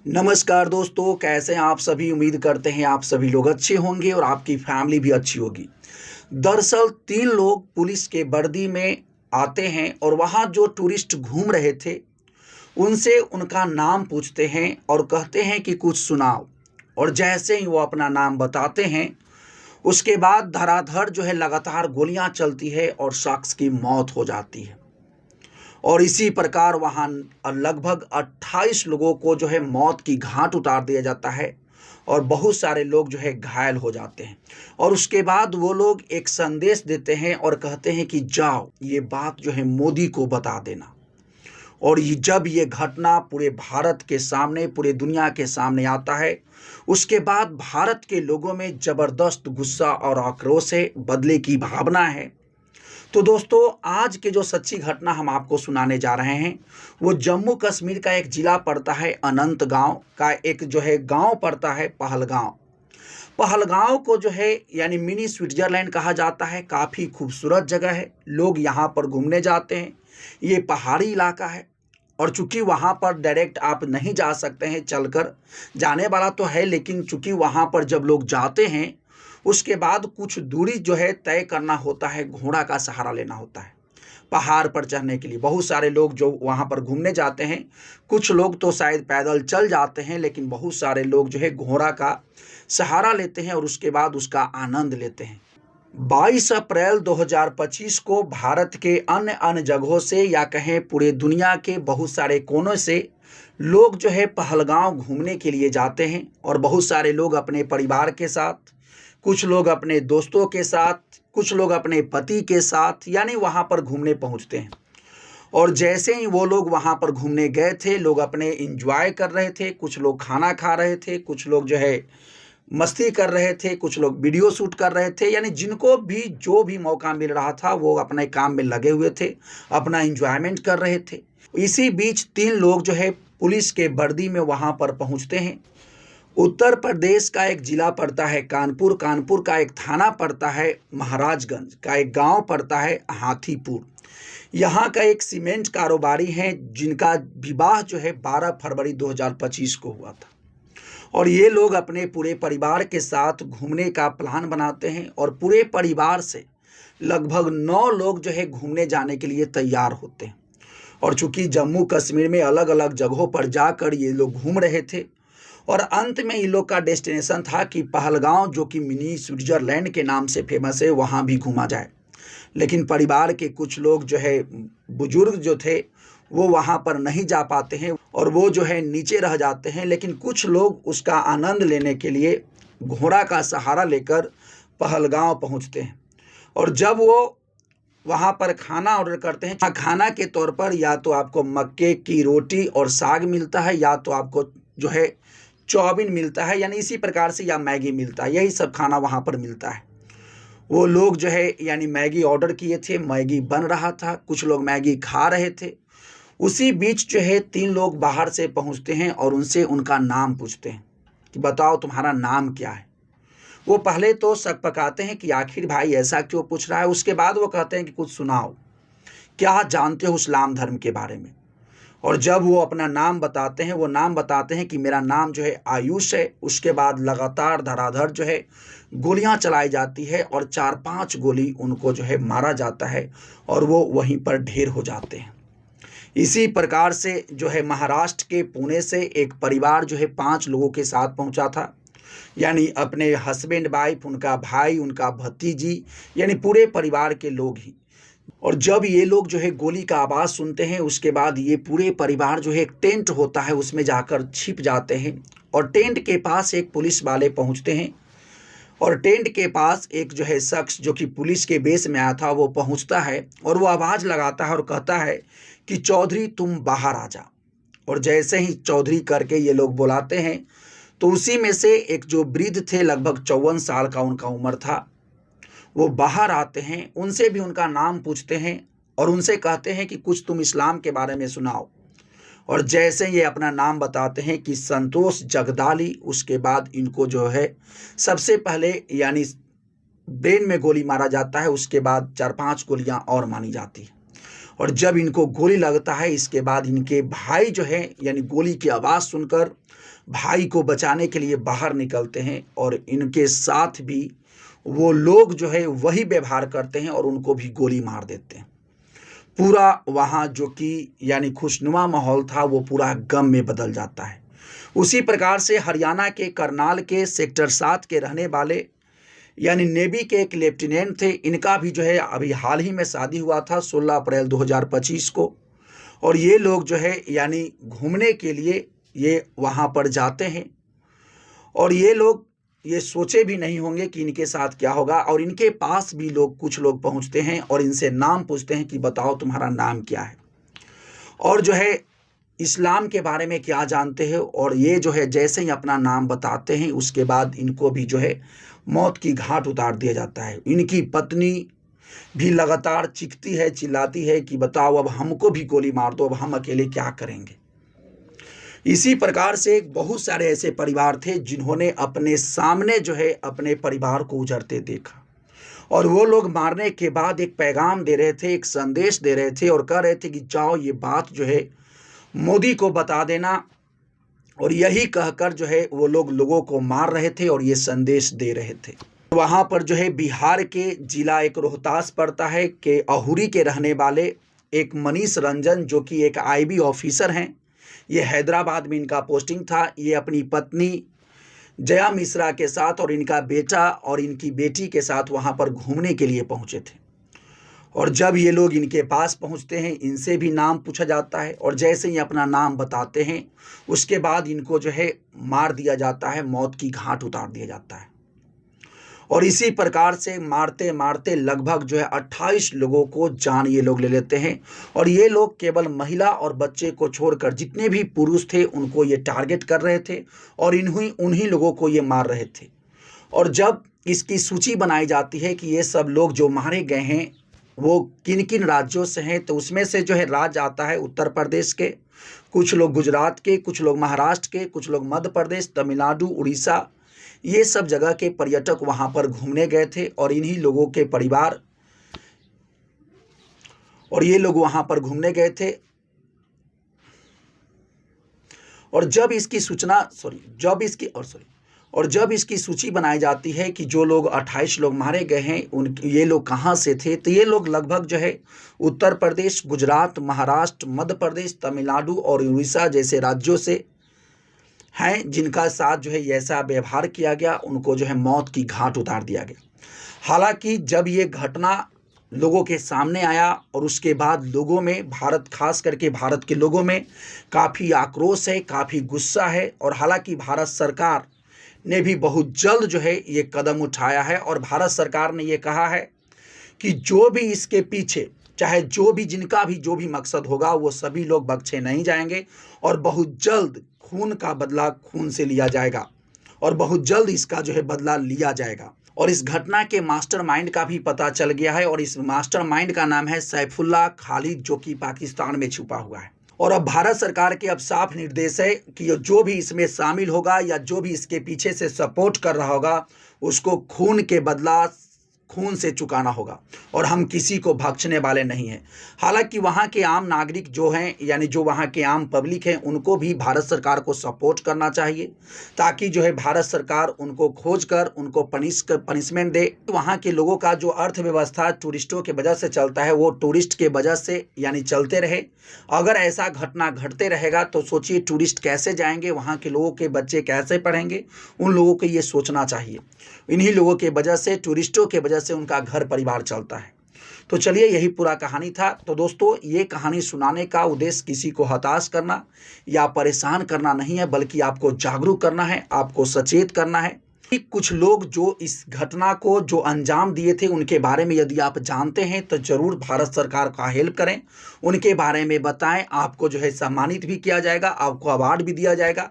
नमस्कार दोस्तों, कैसे हैं आप सभी। उम्मीद करते हैं आप सभी लोग अच्छे होंगे और आपकी फैमिली भी अच्छी होगी। दरअसल 3 लोग पुलिस के वर्दी में आते हैं और वहाँ जो टूरिस्ट घूम रहे थे उनसे उनका नाम पूछते हैं और कहते हैं कि कुछ सुनाओ। और जैसे ही वो अपना नाम बताते हैं उसके बाद धड़ाधड़ जो है लगातार गोलियां चलती है और शख्स की मौत हो जाती है। और इसी प्रकार वहाँ लगभग 28 लोगों को जो है मौत की घाट उतार दिया जाता है और बहुत सारे लोग जो है घायल हो जाते हैं। और उसके बाद वो लोग एक संदेश देते हैं और कहते हैं कि जाओ ये बात जो है मोदी को बता देना। और जब ये घटना पूरे भारत के सामने, पूरे दुनिया के सामने आता है, उसके बाद भारत के लोगों में ज़बरदस्त गुस्सा और आक्रोश है, बदले की भावना है। तो दोस्तों, आज के जो सच्ची घटना हम आपको सुनाने जा रहे हैं वो जम्मू कश्मीर का एक ज़िला पड़ता है अनंत गांव का, एक जो है गांव पड़ता है पहलगांव। पहलगांव को जो है यानी मिनी स्विट्जरलैंड कहा जाता है। काफ़ी खूबसूरत जगह है, लोग यहाँ पर घूमने जाते हैं। ये पहाड़ी इलाका है और चूंकि वहाँ पर डायरेक्ट आप नहीं जा सकते हैं, चलकर जाने वाला तो है, लेकिन चूंकि वहाँ पर जब लोग जाते हैं उसके बाद कुछ दूरी जो है तय करना होता है, घोड़ा का सहारा लेना होता है पहाड़ पर चढ़ने के लिए। बहुत सारे लोग जो वहाँ पर घूमने जाते हैं, कुछ लोग तो शायद पैदल चल जाते हैं, लेकिन बहुत सारे लोग जो है घोड़ा का सहारा लेते हैं और उसके बाद उसका आनंद लेते हैं। 22 अप्रैल 2025 को भारत के अन्य अन्य जगहों से या कहें पूरे दुनिया के बहुत सारे कोनों से लोग जो है पहलगांव घूमने के लिए जाते हैं। और बहुत सारे लोग अपने परिवार के साथ, कुछ लोग अपने दोस्तों के साथ, कुछ लोग अपने पति के साथ, यानी वहाँ पर घूमने पहुँचते हैं। और जैसे ही वो लोग वहाँ पर घूमने गए थे, लोग अपने एंजॉय कर रहे थे, कुछ लोग खाना खा रहे थे, कुछ लोग जो है मस्ती कर रहे थे, कुछ लोग वीडियो शूट कर रहे थे, यानी जिनको भी जो भी मौका मिल रहा था वो अपने काम में लगे हुए थे, अपना एंजॉयमेंट कर रहे थे। इसी बीच 3 लोग जो है पुलिस के वर्दी में वहाँ पर पहुँचते हैं। उत्तर प्रदेश का एक जिला पड़ता है कानपुर, कानपुर का एक थाना पड़ता है महाराजगंज, का एक गांव पड़ता है हाथीपुर। यहाँ का एक सीमेंट कारोबारी है जिनका विवाह जो है 12 फरवरी 2025 को हुआ था। और ये लोग अपने पूरे परिवार के साथ घूमने का प्लान बनाते हैं और पूरे परिवार से लगभग 9 लोग जो है घूमने जाने के लिए तैयार होते हैं। और चूंकि जम्मू कश्मीर में अलग अलग जगहों पर जाकर ये लोग घूम रहे थे और अंत में इन लोग का डेस्टिनेशन था कि पहलगांव, जो कि मिनी स्विट्जरलैंड के नाम से फेमस है, वहाँ भी घूमा जाए। लेकिन परिवार के कुछ लोग जो है बुजुर्ग जो थे वो वहाँ पर नहीं जा पाते हैं और वो जो है नीचे रह जाते हैं। लेकिन कुछ लोग उसका आनंद लेने के लिए घोड़ा का सहारा लेकर पहलगांव पहुँचते हैं। और जब वो वहाँ पर खाना ऑर्डर करते हैं, खाना के तौर पर या तो आपको मक्के की रोटी और साग मिलता है, या तो आपको जो है चाउमीन मिलता है, यानी इसी प्रकार से, या मैगी मिलता है। यही सब खाना वहाँ पर मिलता है। वो लोग जो है यानी मैगी ऑर्डर किए थे, मैगी बन रहा था, कुछ लोग मैगी खा रहे थे। उसी बीच जो है 3 लोग बाहर से पहुँचते हैं और उनसे उनका नाम पूछते हैं कि बताओ तुम्हारा नाम क्या है। वो पहले तो शक पकाते हैं कि आखिर भाई ऐसा क्यों पूछ रहा है। उसके बाद वो कहते हैं कि कुछ सुनाओ, क्या जानते हो इस्लाम धर्म के बारे में। और जब वो अपना नाम बताते हैं, वो नाम बताते हैं कि मेरा नाम जो है आयुष है। उसके बाद लगातार धड़ाधड़ जो है गोलियां चलाई जाती है और 4-5 गोली उनको जो है मारा जाता है और वो वहीं पर ढेर हो जाते हैं। इसी प्रकार से जो है महाराष्ट्र के पुणे से एक परिवार जो है 5 लोगों के साथ पहुंचा था, यानी अपने हस्बैंड वाइफ, उनका भाई, उनका भतीजी, यानी पूरे परिवार के लोग ही। और जब ये लोग जो है गोली का आवाज़ सुनते हैं उसके बाद ये पूरे परिवार जो है एक टेंट होता है उसमें जाकर छिप जाते हैं। और टेंट के पास एक पुलिस वाले पहुंचते हैं और टेंट के पास एक जो है शख्स जो कि पुलिस के बेस में आया था वो पहुंचता है और वो आवाज़ लगाता है और कहता है कि चौधरी तुम बाहर आ जा। और जैसे ही चौधरी करके ये लोग बुलाते हैं तो उसी में से एक जो वृद्ध थे, लगभग 54 साल का उनका उम्र था, वो बाहर आते हैं। उनसे भी उनका नाम पूछते हैं और उनसे कहते हैं कि कुछ तुम इस्लाम के बारे में सुनाओ। और जैसे ये अपना नाम बताते हैं कि संतोष जगदाली, उसके बाद इनको जो है सबसे पहले यानी ब्रेन में गोली मारा जाता है, उसके बाद 4-5 गोलियां और मानी जाती है। और जब इनको गोली लगता है इसके बाद इनके भाई जो है यानी गोली की आवाज़ सुनकर भाई को बचाने के लिए बाहर निकलते हैं और इनके साथ भी वो लोग जो है वही व्यवहार करते हैं और उनको भी गोली मार देते हैं। पूरा वहाँ जो कि यानी खुशनुमा माहौल था वो पूरा गम में बदल जाता है। उसी प्रकार से हरियाणा के करनाल के सेक्टर 7 के रहने वाले यानी नेवी के एक लेफ्टिनेंट थे, इनका भी जो है अभी हाल ही में शादी हुआ था 16 अप्रैल 2025 को। और ये लोग जो है यानी घूमने के लिए ये वहाँ पर जाते हैं और ये लोग ये सोचे भी नहीं होंगे कि इनके साथ क्या होगा। और इनके पास भी कुछ लोग पहुँचते हैं और इनसे नाम पूछते हैं कि बताओ तुम्हारा नाम क्या है और जो है इस्लाम के बारे में क्या जानते हो। और ये जो है जैसे ही अपना नाम बताते हैं उसके बाद इनको भी जो है मौत की घाट उतार दिया जाता है। इनकी पत्नी भी लगातार चीखती है, चिल्लाती है कि बताओ अब हमको भी गोली मार दो, अब हम अकेले क्या करेंगे। इसी प्रकार से बहुत सारे ऐसे परिवार थे जिन्होंने अपने सामने जो है अपने परिवार को उजड़ते देखा और वो लोग मारने के बाद एक पैगाम दे रहे थे, एक संदेश दे रहे थे और कह रहे थे कि जाओ ये बात जो है मोदी को बता देना। और यही कहकर जो है वो लोग लोगों को मार रहे थे और ये संदेश दे रहे थे। वहाँ पर जो है बिहार के जिला एक रोहतास पड़ता है के अहुरी के रहने वाले एक मनीष रंजन जो कि एक आईबी ऑफिसर हैं, ये हैदराबाद में इनका पोस्टिंग था। ये अपनी पत्नी जया मिश्रा के साथ और इनका बेटा और इनकी बेटी के साथ वहाँ पर घूमने के लिए पहुँचे थे। और जब ये लोग इनके पास पहुंचते हैं इनसे भी नाम पूछा जाता है और जैसे ही अपना नाम बताते हैं उसके बाद इनको जो है मार दिया जाता है, मौत की घाट उतार दिया जाता है। और इसी प्रकार से मारते मारते लगभग जो है 28 लोगों को जान ये लोग ले लेते हैं। और ये लोग केवल महिला और बच्चे को छोड़कर जितने भी पुरुष थे उनको ये टारगेट कर रहे थे और उन्हीं लोगों को ये मार रहे थे। और जब इसकी सूची बनाई जाती है कि ये सब लोग जो मारे गए हैं वो किन किन राज्यों से हैं, तो उसमें से जो है राज्य आता है उत्तर प्रदेश के, कुछ लोग गुजरात के, कुछ लोग महाराष्ट्र के, कुछ लोग मध्य प्रदेश, तमिलनाडु, उड़ीसा, ये सब जगह के पर्यटक वहाँ पर घूमने गए थे और इन्हीं लोगों के परिवार और ये लोग वहाँ पर घूमने गए थे। और जब इसकी सूची बनाई जाती है कि जो लोग 28 लोग मारे गए हैं ये लोग कहाँ से थे, तो ये लोग लगभग जो है उत्तर प्रदेश, गुजरात, महाराष्ट्र, मध्य प्रदेश, तमिलनाडु और उड़ीसा जैसे राज्यों से हैं जिनका साथ जो है ऐसा व्यवहार किया गया, उनको जो है मौत की घाट उतार दिया गया। हालांकि जब ये घटना लोगों के सामने आया और उसके बाद लोगों में खास करके भारत के लोगों में काफ़ी आक्रोश है, काफ़ी गुस्सा है। और हालांकि भारत सरकार ने भी बहुत जल्द जो है ये कदम उठाया है और भारत सरकार ने ये कहा है कि जो भी इसके पीछे चाहे जिनका भी जो भी मकसद होगा वो सभी लोग बख्शे नहीं जाएंगे और बहुत जल्द खून का बदला खून से लिया जाएगा और बहुत जल्द इसका जो है बदला लिया जाएगा। और इस घटना के मास्टरमाइंड का भी पता चल गया है और इस मास्टरमाइंड का नाम है सैफुल्लाह खालिद जो कि पाकिस्तान में छुपा हुआ है। और अब भारत सरकार के अब साफ निर्देश है कि जो भी इसमें शामिल होगा या जो भी इसके पीछे से सपोर्ट कर रहा होगा उसको खून के बदला खून से चुकाना होगा और हम किसी को बख्शने वाले नहीं हैं। हालांकि वहाँ के आम नागरिक जो हैं यानी जो वहाँ के आम पब्लिक हैं उनको भी भारत सरकार को सपोर्ट करना चाहिए ताकि जो है भारत सरकार उनको खोज कर उनको पनिशमेंट दे। वहाँ के लोगों का जो अर्थव्यवस्था टूरिस्टों के वजह से चलता है वो टूरिस्ट के वजह से यानी चलते रहे। अगर ऐसा घटना घटते रहेगा तो सोचिए टूरिस्ट कैसे जाएंगे, वहाँ के लोगों के बच्चे कैसे पढ़ेंगे, उन लोगों को ये सोचना चाहिए। इन्हीं लोगों के वजह से, टूरिस्टों के वजह से उनका घर परिवार चलता है। तो चलिए यही पूरा कहानी था। तो दोस्तों ये कहानी सुनाने का उद्देश्य किसी को हताश करना या परेशान करना नहीं है बल्कि आपको जागरूक करना है, आपको सचेत करना है। कुछ लोग जो इस घटना को जो अंजाम दिए थे उनके बारे में यदि आप जानते हैं तो ज़रूर भारत सरकार का हेल्प करें, उनके बारे में बताएं। आपको जो है सम्मानित भी किया जाएगा, आपको अवार्ड भी दिया जाएगा।